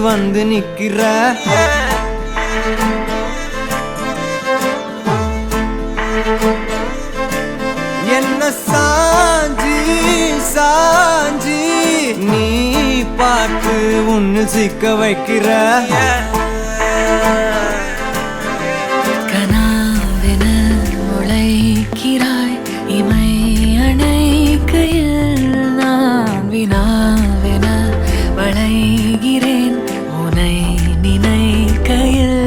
வந்து நிக்கிற என்ன சாஞ்சி சாஞ்சி நீ பார்த்து உன்னு சிக்க வைக்கிற கனாவென உழைக்கிறாய் இமை அணைக்கையில் நான் வினாவென வளைகிறேன் உனை நினைக்கையில்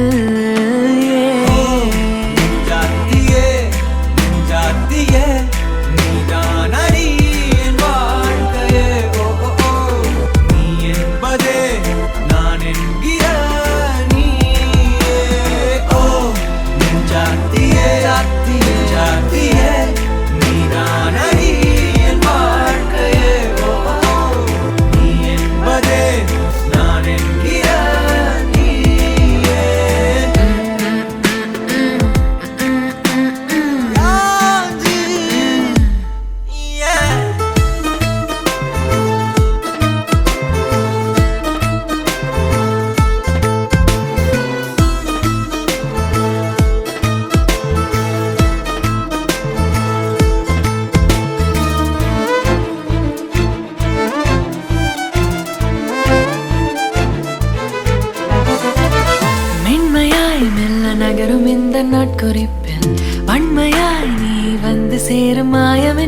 நகரும் இந்த நாட்குறிப்பில் வன்மையாய் நீ வந்து சேரும் மாயம்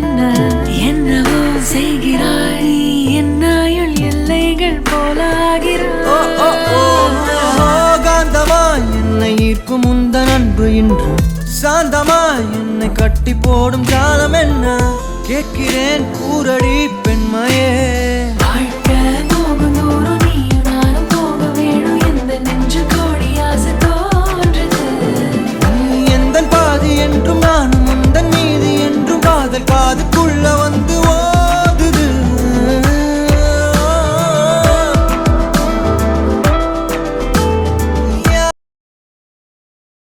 என்னவோ செய்கிறாய் நீ என்னாயுள் எல்லைகள் போலாகிறாய் என்னை ஈர்க்கும் உந்தன் அன்பு இன்று சாந்தமாய் என்னை கட்டி போடும் காலம் என்ன கேட்கிறேன் கூரடி பெண்மையே